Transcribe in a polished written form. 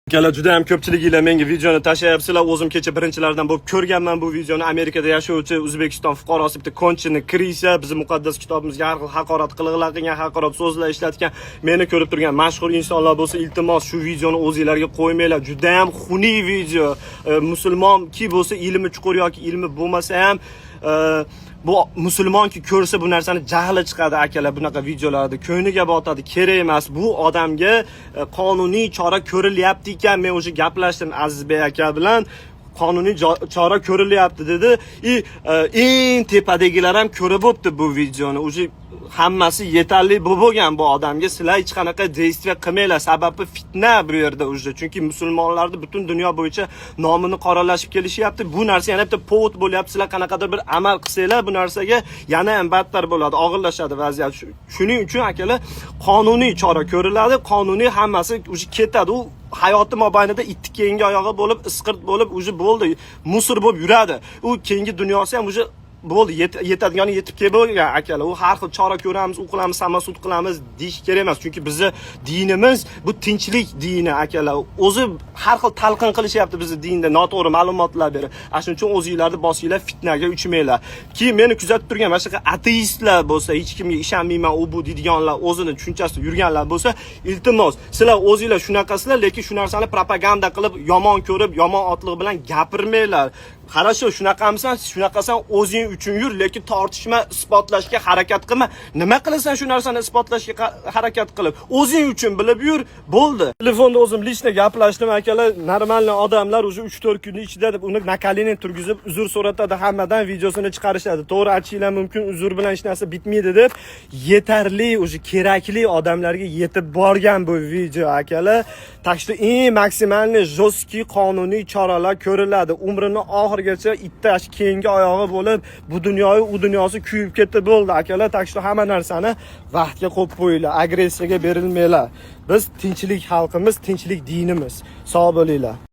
Akalar juda ham ko'pchiliginglar menga videoni tashlayapsizlar. O'zim kecha birinchilardan bo'lib ko'rganman bu videoni. Amerikada yashovchi O'zbekiston fuqarosi bitta konchini Krisa bizni muqaddas kitobimizga har xil haqorat qilgan, haqorat so'zlar ishlatgan, meni ko'rib turgan mashhur insonlar bo'lsa, iltimos shu videoni o'zingizlarga qo'ymanglar. Juda ham xunuk video. Musulmonki bo'lsa, ilmi chuqur yoki ilmi bo'lmasa ham bu musulmonki ko'rsa bu narsani jahli chiqadi akalar, bunaqa videolarda ko'ngliga botadi, kerak emas. Bu odamga qonuniy chora ko'rilyapti ekan. Men o'sha gaplashdim Azizbek aka bilan. Qonuniy chora ko'rilyapti dedi. Eng tepadagilar ham ko'rib o'tdi bu videoni. O'sha hammasi yetarli bo'lgan bu odamga. Sizlar hech qanaqa действия qilmanglar. Sababi fitna bu yerda o'sha. Chunki musulmonlarni butun dunyo bo'yicha nomini qoralashib kelishyapti. Bu narsa yana bitta povod bo'lyapti. Sizlar qanaqadir bir amal qilsanglar bu narsaga yana ham battar bo'ladi, og'irlashadi vaziyat. Shuning uchun akalar qonuniy chora ko'riladi. Qonuniy hammasi o'sha ketadi. U hayoti mobaynida itti keyingi oyog'i bo'lib, isqirt bo'lib, o'sha bo'ldi. Musor bo'lib yuradi. U keyingi dunyosi ham o'sha bo'ldi, yetadigani yetib kelib bo'lgan akalar. U har xil chora ko'ramiz, u qilamiz, samasud qilamiz deyish kerak emas. Chunki bizni dinimiz bu tinchlik dini akalar. O'zi har xil talqin qilishyapti bizni dinda, noto'g'ri ma'lumotlar berib. Shuning uchun o'zingizlarni bosinglar, fitnaga uchmanglar. Keyin meni kuzatib turgan boshqa ateistlar bo'lsa, hech kimga ishonmayman u bu deydiganlar, o'zini tushunchasida yurganlar bo'lsa, iltimos, sizlar o'zingizlar shunaqasizlar, lekin shu narsani propaganda qilib, yomon ko'rib, yomon otliq bilan gapirmanglar. Qarasho, shunaqamisan, shunaqasan, o'zing uchun yur, lekin tortishma, isbotlashga harakat qilma. Nima qilasan shu narsani isbotlashga harakat qilib? O'zing uchun bilib yur, bo'ldi. Telefonda o'zim lishni gaplashdim akalar, normalniy odamlar o'sha 3-4 kunning ichida deb uni nakalini turgizib, uzr so'ratadi, hammadan videosini chiqarishadi. To'g'ri aytishinglar mumkin, uzr bilan hech narsa bitmaydi deb, yetarli o'sha kerakli odamlarga yetib borgan bu video akalar. Tashda eng maksimalni jostki qonuniy choralar ko'riladi. Umrini oxirgacha ittash keyingi oyog'i bo'lib, bu dunyoyi u dunyosi kuyib ketdi bo'ldi akalar. Tashda hamma narsani vaqtga qo'yib qo'yinglar, agressiyaga berilmanglar. Biz tinchlik xalqimiz, tinchlik dinimiz. Sog' bo'linglar.